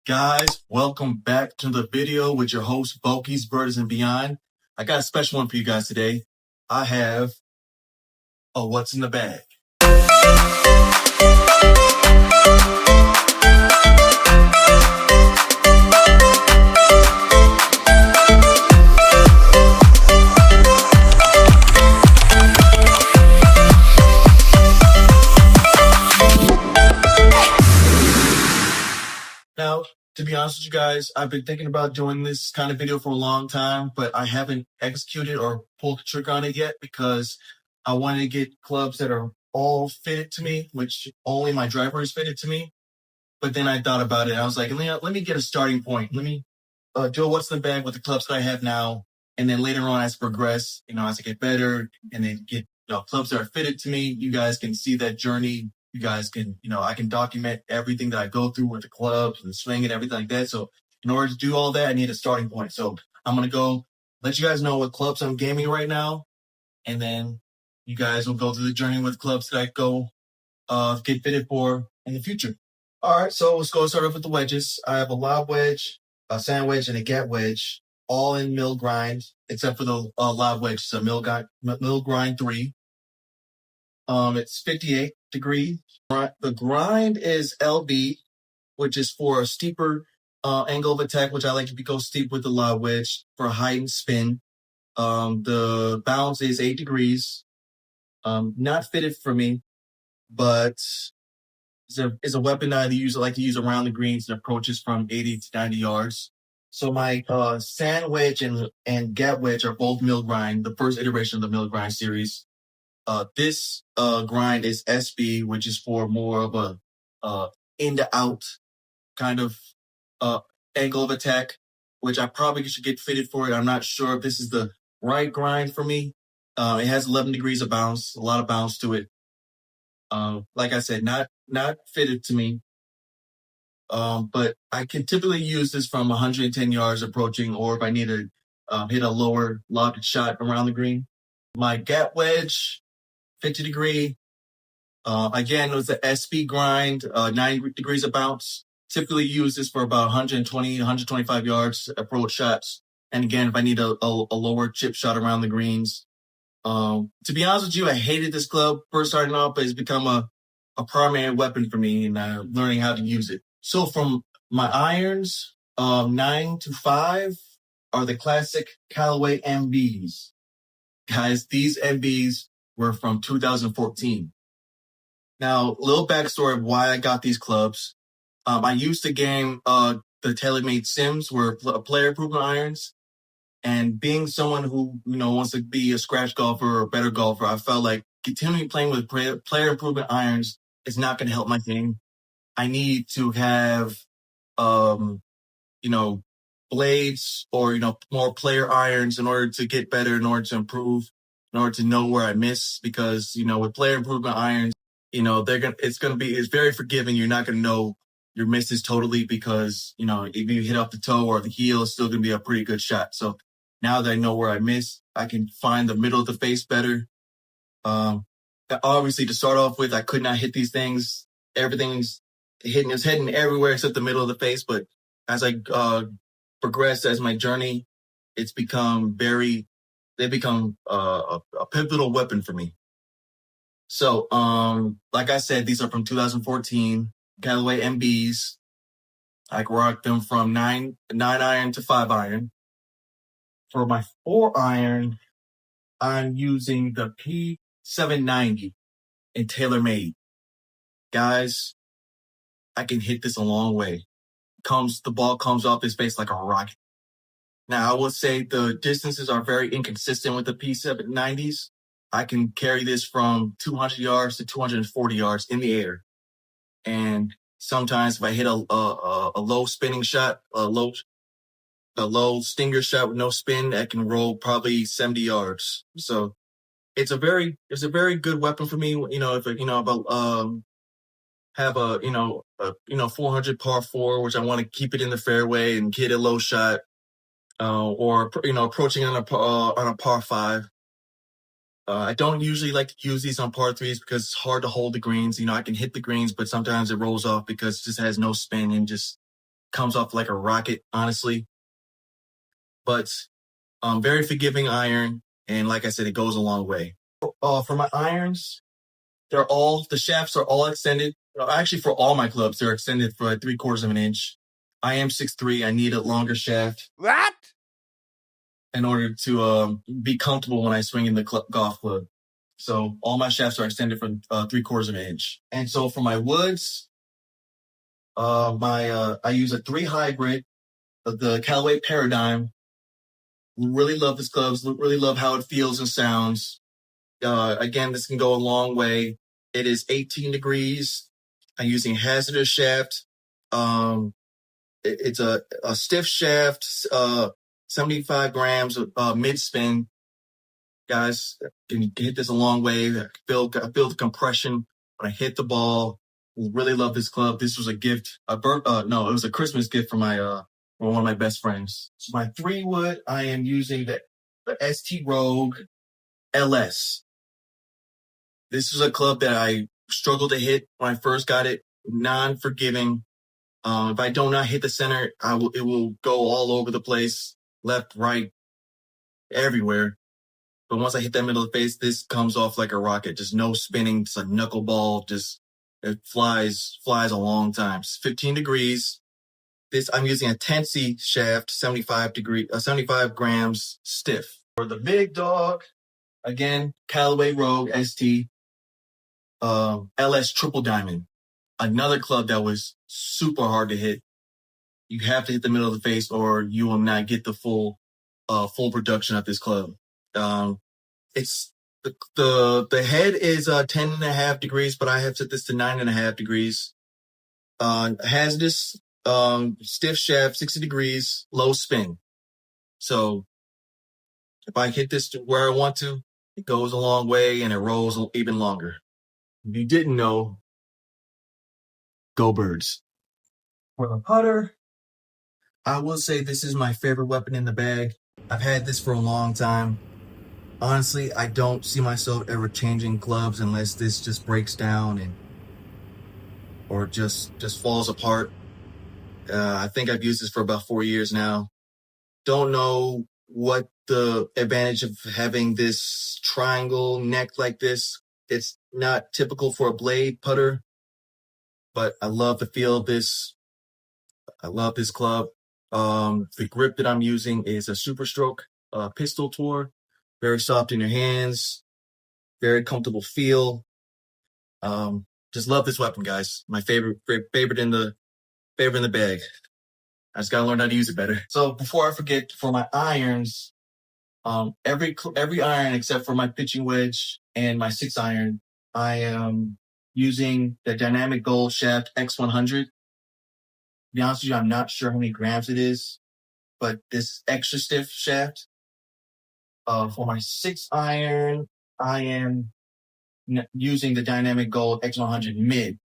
Guys, welcome back to the video with your host, Bulky's Birds and Beyond. I got a special one for you guys today. I have a what's in the bag. Now, to be honest with you guys, I've been thinking about doing this kind of video for a long time, but I haven't executed or pulled the trigger on it yet because I wanted to get clubs that are all fitted to me, which only my driver is fitted to me. But then I thought about it. I was like, let me get a starting point. Let me do a what's in the bag with the clubs that I have now. And then later on, as I progress, as I get better and then get clubs that are fitted to me, you guys can see that journey. You guys can, I can document everything that I go through with the clubs and the swing and everything like that. So in order to do all that, I need a starting point. So I'm going to go let you guys know what clubs I'm gaming right now. And then you guys will go through the journey with clubs that I go get fitted for in the future. All right, so let's go start off with the wedges. I have a lob wedge, a sand wedge, and a get wedge, all in mill grind, except for the lob wedge. It's a mill grind 3. It's 58 degrees. The grind is LB, which is for a steeper angle of attack, which I like to go steep with the lob wedge for a heightened spin. The bounce is 8 degrees. Not fitted for me, but is a weapon that I like to use around the greens and approaches from 80 to 90 yards. So my sand wedge and gap wedge are both mill grind, the first iteration of the mill grind series. This grind is SB, which is for more of a in to out kind of angle of attack, which I probably should get fitted for it. I'm not sure if this is the right grind for me. It has 11 degrees of bounce, a lot of bounce to it. Like I said, not fitted to me. But I can typically use this from 110 yards approaching, or if I need to hit a lower lobbed shot around the green. My gap wedge, 50 degree. Again, it was the SB grind, 90 degrees of bounce. Typically use this for about 120, 125 yards approach shots. And again, if I need a lower chip shot around the greens. To be honest with you, I hated this club first starting off, but it's become a primary weapon for me and learning how to use it. So from my irons, 9 to 5 are the classic Callaway MBs. Guys, these MBs were from 2014. Now, a little backstory of why I got these clubs. I used to game the TaylorMade Sims, were player improvement irons. And being someone who, wants to be a scratch golfer or a better golfer, I felt like continuing playing with player improvement irons is not going to help my game. I need to have, blades or, more player irons in order to get better, in order to improve, in order to know where I miss. Because, with player improvement irons, it's very forgiving. You're not going to know your misses totally because, if you hit off the toe or the heel, it's still going to be a pretty good shot. So now that I know where I miss, I can find the middle of the face better. Obviously, to start off with, I could not hit these things. Everything's hitting everywhere except the middle of the face. But as I progress as my journey, they become a pivotal weapon for me. So, like I said, these are from 2014 Callaway MBs. I rock them from 9 iron to 5 iron. For my 4 iron, I'm using the P790 in TaylorMade. Guys, I can hit this a long way. The ball comes off this face like a rocket. Now, I will say the distances are very inconsistent with the P790s. I can carry this from 200 yards to 240 yards in the air. And sometimes if I hit a low spinning shot, a low stinger shot with no spin, I can roll probably 70 yards. So it's a very good weapon for me. If have a 400 par 4, which I want to keep it in the fairway and hit a low shot, or approaching on a par 5. I don't usually like to use these on par 3s because it's hard to hold the greens. I can hit the greens, but sometimes it rolls off because it just has no spin and just comes off like a rocket, honestly. But very forgiving iron, and like I said, it goes a long way. For my irons, the shafts are all extended. Actually, for all my clubs, they're extended for 3/4 of an inch. I am 6'3". I need a longer shaft. What? In order to be comfortable when I swing in the golf club. So all my shafts are extended from 3/4 of an inch. And so for my woods, I use a 3 hybrid of the Callaway Paradigm. Really love this club. Really love how it feels and sounds. Again, this can go a long way. It is 18 degrees. I'm using hazardous shaft. It's a stiff shaft, 75 grams of mid spin. Guys, can hit this a long way. I feel the compression when I hit the ball. Really love this club. This was a gift. It was a Christmas gift from from one of my best friends. So my 3-wood, I am using the ST Rogue LS. This is a club that I struggled to hit when I first got it. Non-forgiving. If I do not hit the center, it will go all over the place, left, right, everywhere. But once I hit that middle of the face, this comes off like a rocket. Just no spinning. It's a knuckleball. It flies a long time. It's 15 degrees. I'm using a Tensi shaft, 75 grams stiff. For the big dog, again, Callaway Rogue ST, LS Triple Diamond. Another club that was super hard to hit. You have to hit the middle of the face or you will not get the full production of this club. It's the head is 10.5 degrees, but I have set this to 9.5 degrees. Has this stiff shaft, 60 degrees, low spin. So if I hit this to where I want to, it goes a long way and it rolls even longer. If you didn't know, go Birds. For the putter, I will say this is my favorite weapon in the bag. I've had this for a long time. Honestly, I don't see myself ever changing clubs unless this just breaks down or just falls apart. I think I've used this for about 4 years now. Don't know what the advantage of having this triangle neck like this. It's not typical for a blade putter, but I love the feel of this. I love this club. The grip that I'm using is a Super Stroke Pistol Tour. Very soft in your hands. Very comfortable feel. Just love this weapon, guys. My favorite in the bag. I just gotta learn how to use it better. So before I forget, for my irons, every iron except for my pitching wedge and my 6-iron, I am using the Dynamic Gold Shaft X100. To be honest with you, I'm not sure how many grams it is, but this extra stiff shaft. For my 6-iron, I am using the Dynamic Gold X100 mid.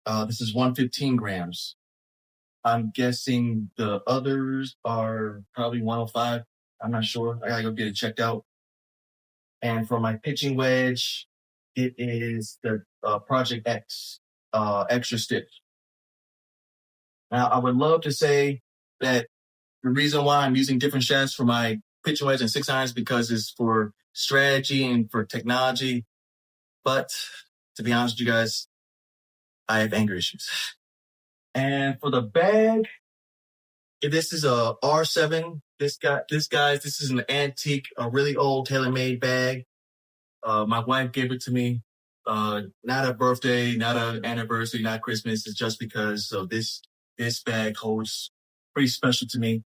This is 115 grams. I'm guessing the others are probably 105. I'm not sure. I gotta go get it checked out. And for my pitching wedge, it is the Project X extra stiff. Now, I would love to say that the reason why I'm using different shafts for my pitching wedge and 6-irons is because it's for strategy and for technology. But to be honest with you guys, I have anger issues. And for the bag, this is a R7. This is an antique, a really old TaylorMade bag. My wife gave it to me. Not a birthday, not an anniversary, not Christmas. It's just because so this bag holds pretty special to me.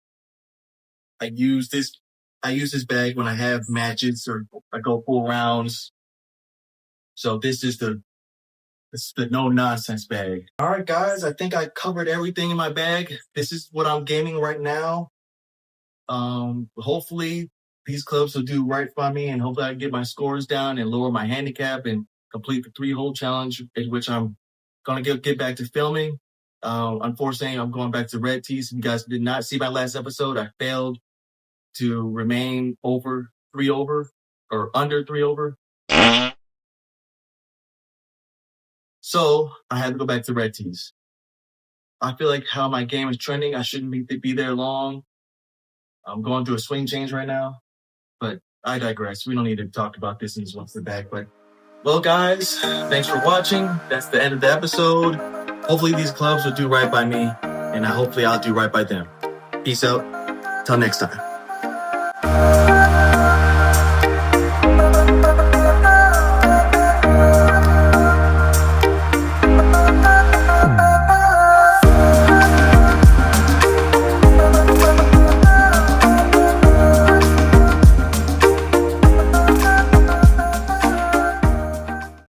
I use this bag when I have matches or I go full rounds. So this is the no nonsense bag. All right, guys, I think I covered everything in my bag. This is what I'm gaming right now. Hopefully these clubs will do right by me and hopefully I can get my scores down and lower my handicap and complete the 3-hole challenge, in which I'm going to get back to filming. Unfortunately, I'm going back to red tees. If you guys did not see my last episode, I failed to remain over 3 over or under 3 over. So I had to go back to red tees. I feel like how my game is trending, I shouldn't be there long. I'm going through a swing change right now, but I digress. We don't need to talk about this and what's the back. But well, guys, thanks for watching. That's the end of the episode. Hopefully these clubs will do right by me, and hopefully I'll do right by them. Peace out. Till next time.